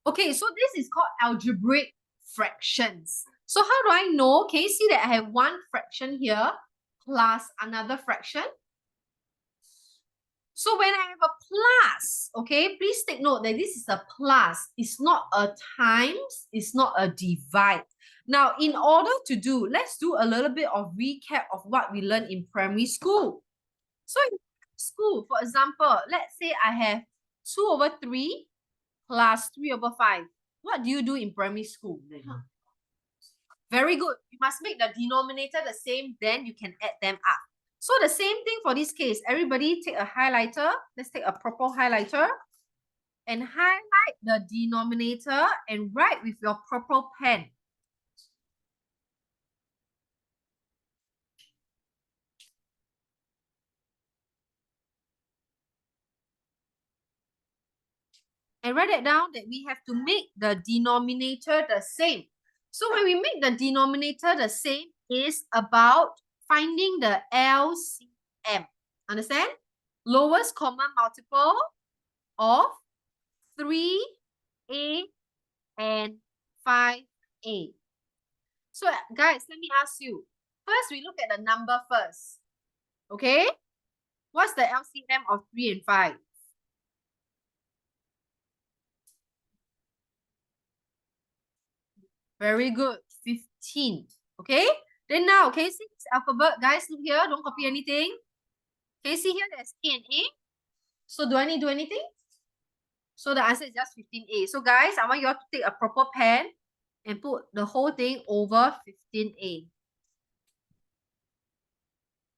Okay, so this is called algebraic fractions. So how do I know? Can you see that I have one fraction here plus another fraction? So when I have a plus, okay, please take note that this is a plus. It's not a times, it's not a divide. Now, in order to do, let's do a little bit of recap of what we learned in primary school. So in school, for example, let's say I have 2 over 3 plus 3 over 5. What do you do in primary school? Very good. You must make the denominator the same, then you can add them up. So the same thing for this case. Everybody take a highlighter. Let's take a purple highlighter and highlight the denominator and write with your purple pen. And write it down that we have to make the denominator the same. So when we make the denominator the same, is about finding the LCM. Understand? Lowest common multiple of 3A and 5A. So guys, let me ask you. First, we look at the number first. Okay? What's the LCM of 3 and 5? Very good. 15. Okay? Then now, can you see this alphabet? Guys, look here. Don't copy anything. Can you see here there's A and A? So do I need to do anything? So the answer is just 15A. So guys, I want you all to take a proper pen and put the whole thing over 15A.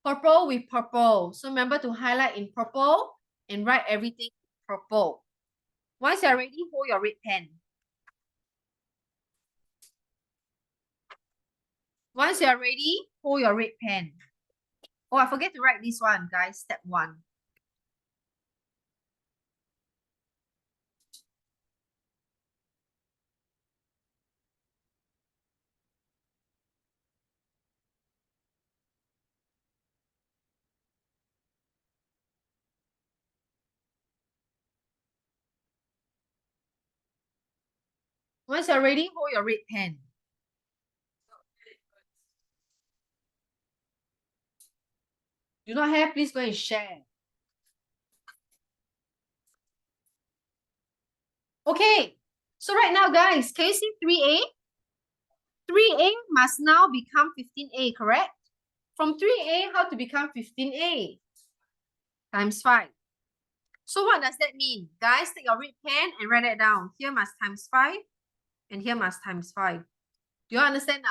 Purple with purple. So remember to highlight in purple and write everything purple. Once you're ready, hold your red pen. Once you're ready, hold your red pen. Oh, I forget to write this one, guys. Step 1. Once you're ready, hold your red pen. Do not have, please go and share. Okay, so right now, guys, can you see 3A? 3A must now become 15A, correct? From 3A, how to become 15A? Times 5. So what does that mean? Guys, take your red pen and write it down. Here must times 5, and here must times 5. Do you understand now?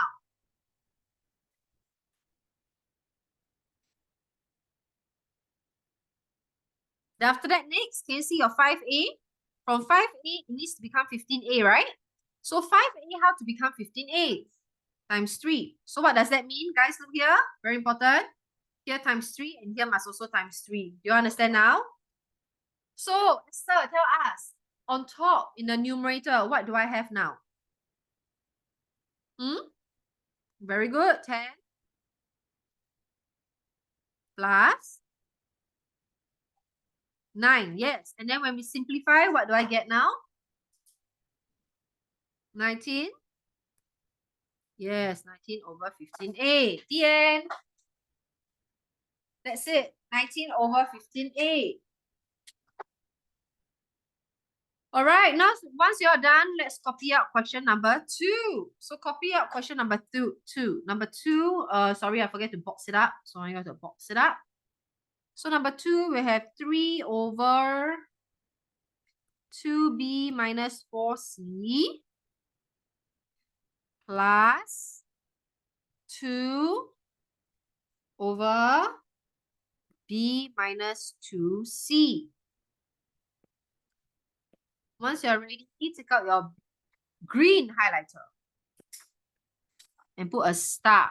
Then after that, next, can you see your 5A? From 5A, it needs to become 15A, right? So 5A, how to become 15A? Times 3. So what does that mean? Guys, look here. Very important. Here times 3, and here must also times 3. Do you understand now? So, sir, tell us. On top, in the numerator, what do I have now? Very good. 10 plus 9. Yes. And then when we simplify, what do I get now? 19. Yes, 19 over 15A. The end. That's it. 19 over 15A. All right, now once you're done, let's copy out question number 2. So copy out question number two. Number 2, sorry, I forget to box it up. So I got to box it up. So number 2, we have 3 over 2b minus 4c plus 2 over b minus 2c. Once you're ready, take out your green highlighter and put a star.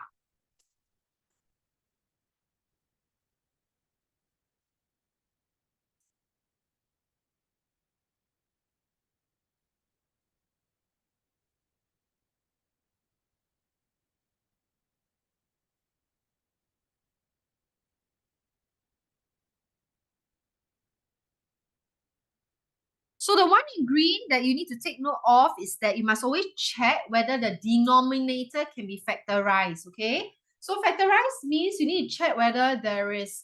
So the one in green that you need to take note of is that you must always check whether the denominator can be factorized, okay? So factorize means you need to check whether there is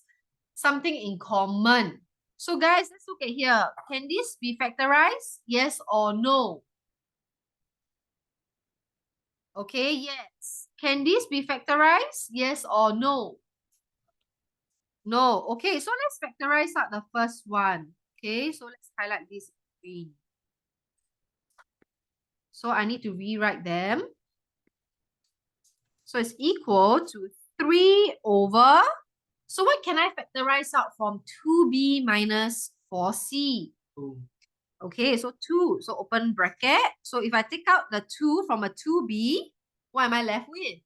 something in common. So guys, let's look at here. Can this be factorized? Yes or no? Okay, yes. Can this be factorized? Yes or no? No. Okay, so let's factorize out the first one. Okay, so let's highlight this green. So I need to rewrite them. So it's equal to 3 over. So what can I factorize out from 2b minus 4c? 2. Okay, so 2. So open bracket. So if I take out the 2 from a 2b, what am I left with?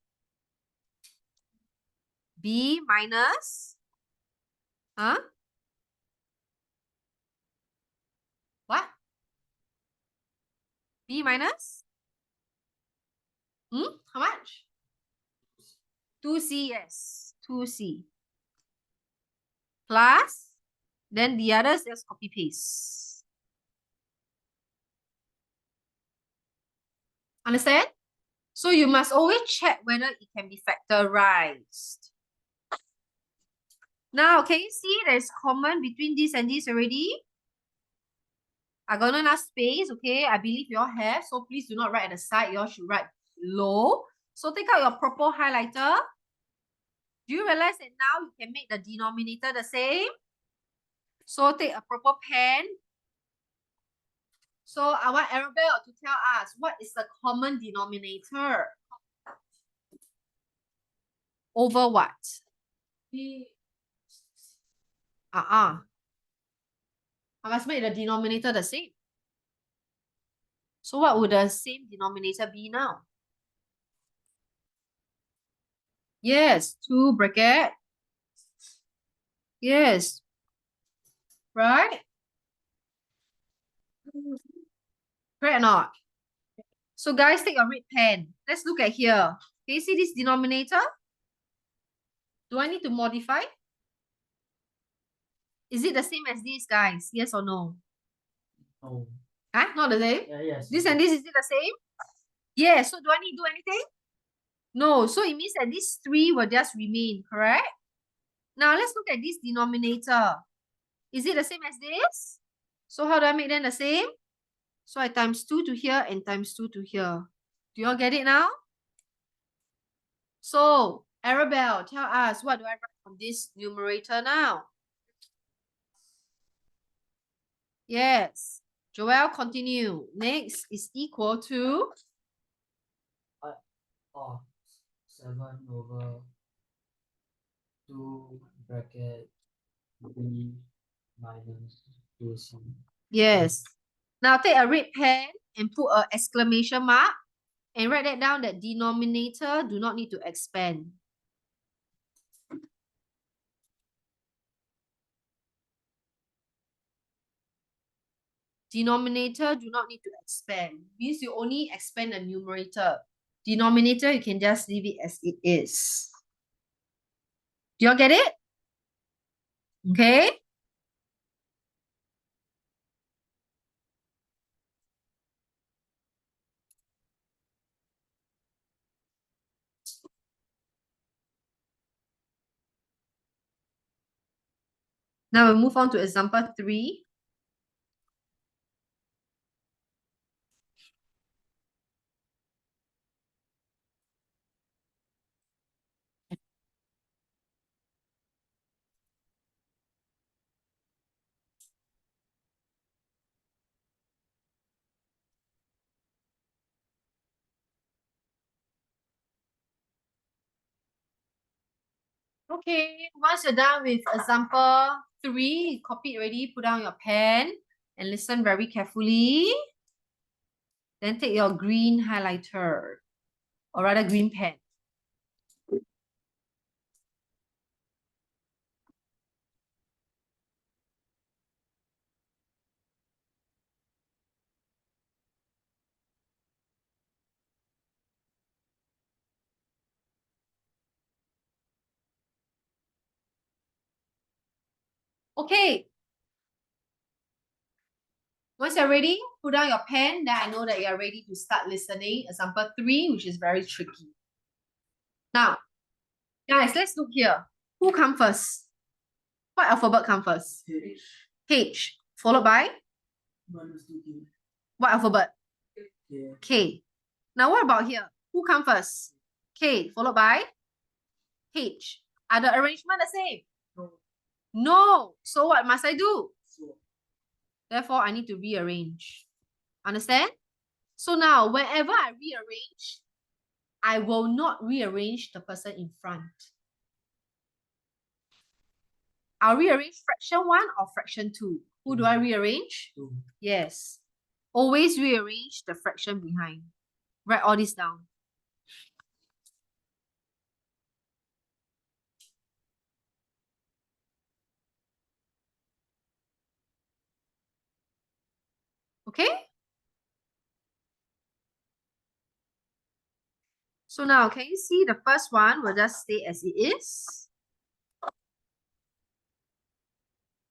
B minus, huh? What? B minus? How much? 2c, yes. 2c. Plus, then the others, just copy paste. Understand? So you must always check whether it can be factorized. Now, can you see there's common between this and this already? I got enough space, okay? I believe you all have. So please do not write at the side. You all should write below. So take out your purple highlighter. Do you realize that now you can make the denominator the same? So take a purple pen. So I want Arabelle to tell us what is the common denominator. Over what? I must make the denominator the same. So what would the same denominator be now? Yes, 2 bracket. Yes. Right? Correct or not? So guys, take a red pen. Let's look at here. Can you see this denominator? Do I need to modify? Is it the same as this, guys? Yes or no? No. Huh? Not the same? Yeah, yes. This and this, is it the same? Yes. So do I need to do anything? No. So it means that these 3 will just remain, correct? Now let's look at this denominator. Is it the same as this? So how do I make them the same? So I times 2 to here and times 2 to here. Do you all get it now? So, Arabelle, tell us, what do I write on this numerator now? Yes. Joel, continue. Next is equal to? 7 over 2 bracket B minus 2C. Yes. Now take a red pen and put an exclamation mark and write that down that denominator do not need to expand. Denominator do not need to expand. Means you only expand the numerator. Denominator, you can just leave it as it is. Do you all get it? Okay. Now we'll move on to example 3. Okay, once you're done with example 3, copy it already, put down your pen and listen very carefully. Then take your green highlighter, or rather green pen. Okay. Once you're ready, put down your pen. Then I know that you're ready to start listening. Example 3, which is very tricky. Now, guys, let's look here. Who come first? What alphabet come first? H H. Followed by? minus 2k. What alphabet? K. K. Now, what about here? Who come first? K. Followed by? H. Are the arrangement the same? No. No. So what must I do? So Therefore, I need to rearrange. Understand? So now, whenever I rearrange, I will not rearrange the person in front. I'll rearrange fraction 1 or fraction 2. Who do I rearrange? 2. Yes. Always rearrange the fraction behind. Write all this down. Okay? So now, can you see the first one will just stay as it is?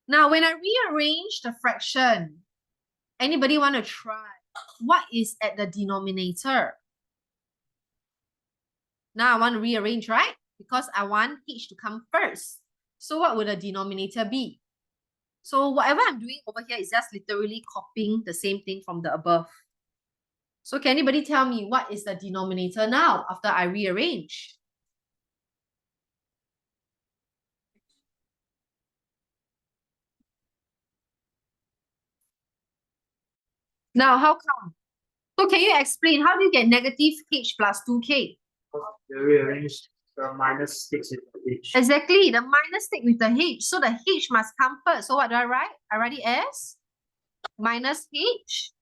Now, when I rearrange the fraction, anybody want to try? What is at the denominator? Now, I want to rearrange, right? Because I want H to come first. So what would the denominator be? So whatever I'm doing over here is just literally copying the same thing from the above. So can anybody tell me what is the denominator now after I rearrange? Now, how come? So can you explain how do you get negative H plus 2K? You rearrange the minus 6 with the H. Exactly, the minus stick with the H. So the H must come first. So what do I write? I write it as minus H.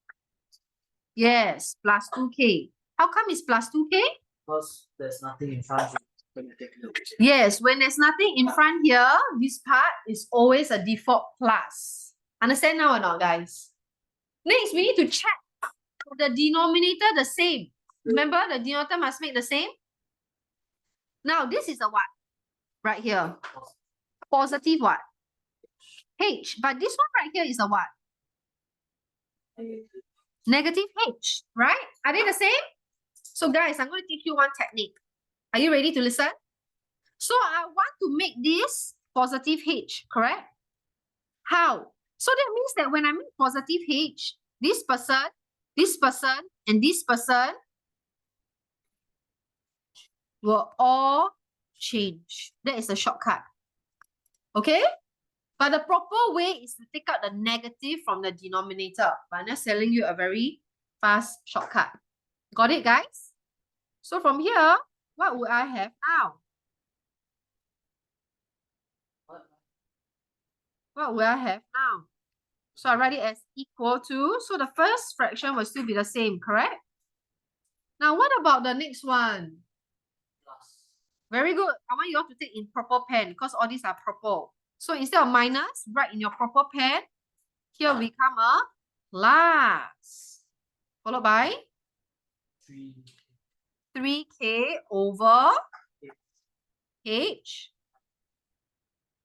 Yes, plus 2K. How come it's plus 2K? Because there's nothing in front. Yes, when there's nothing in front here, this part is always a default plus. Understand now or not, guys? Next, we need to check the denominator the same. Remember, the denominator must make the same. Now, this is a what? Right here. Positive what? H. But this one right here is a what? Negative H, right? Are they the same? So guys, I'm going to teach you one technique. Are you ready to listen? So I want to make this positive H, correct? How? So that means that when I make positive H, this person, and this person will all change. That is a shortcut. Okay? But the proper way is to take out the negative from the denominator. But I'm just telling you a very fast shortcut. Got it, guys? So from here, what would I have now? What will I have now? So I write it as equal to, so the first fraction will still be the same, correct? Now, what about the next one? Plus. Very good. I want you all to take in proper pen because all these are proper. So instead of minus, write in your proper pen. Here we come a plus. Followed by 3K over H.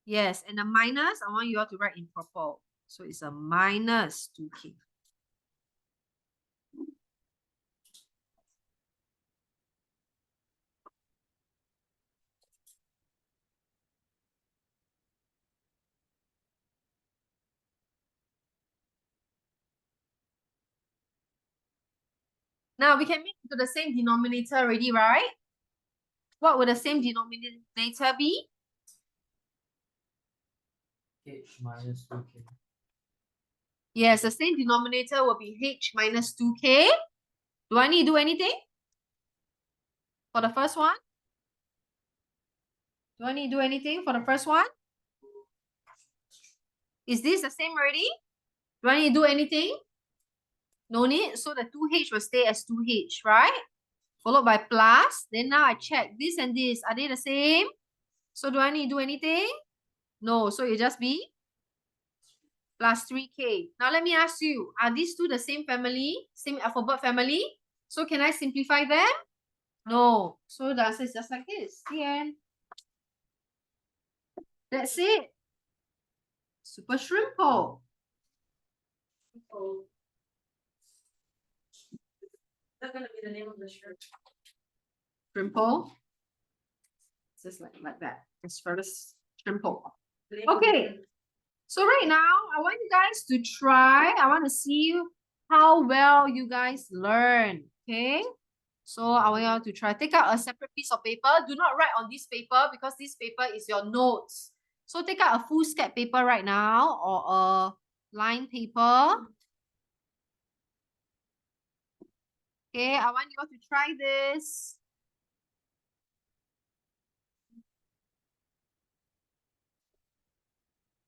Yes, and the minus, I want you all to write in purple. So it's a minus 2K. Now we can make it to the same denominator already, right? What would the same denominator be? H minus 2k. Yes, the same denominator will be H minus 2K. Do I need to do anything? For the first one? Do I need to do anything for the first one? Is this the same already? Do I need to do anything? No need. So the 2H will stay as 2H, right? Followed by plus. Then now I check this and this. Are they the same? So do I need to do anything? No. So it just be plus 3K. Now let me ask you, are these two the same family? Same alphabet family? So can I simplify them? No. So the answer is just like this. The end. That's it. Super simple. That's gonna be the name of the shirt. Trimple. Just like that. It's furthest trimple. Okay. So right now, I want you guys to try. I want to see how well you guys learn. Okay. So I want you all to try. Take out a separate piece of paper. Do not write on this paper because this paper is your notes. So take out a foolscap paper right now or a line paper. Okay, I want you all to try this.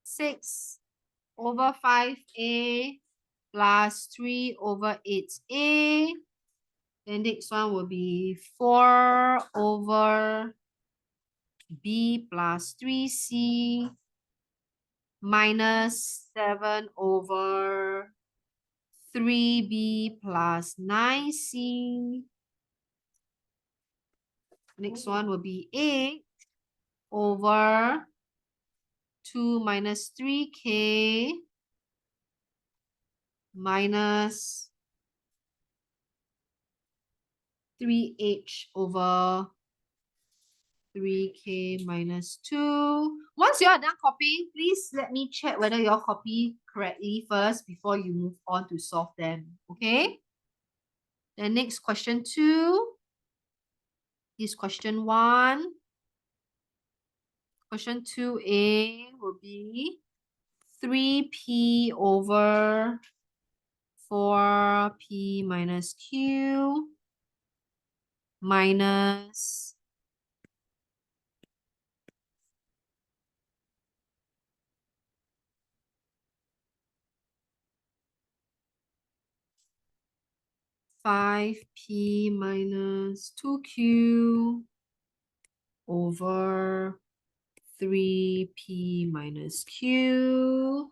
Six over 5a plus 3 over 8a. The next one will be 4 over b plus 3c minus 7 over 3b plus 9c. Next one will be 8 over 2 minus 3k minus 3h over 3k minus 2. Once you are done copying, please let me check whether you all copy correctly first before you move on to solve them. Okay? Then next question 2 is question 1. Question 2a will be 3p over 4p minus q minus 5p minus 2q over 3p minus q.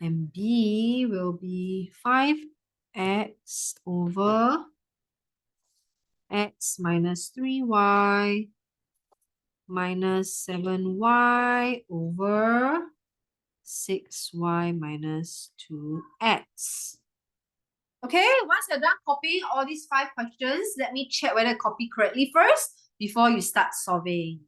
And b will be 5x over x minus 3y minus 7y over 6y minus 2x. Okay, once you're done copying all these 5 questions, let me check whether I copy correctly first before you start solving.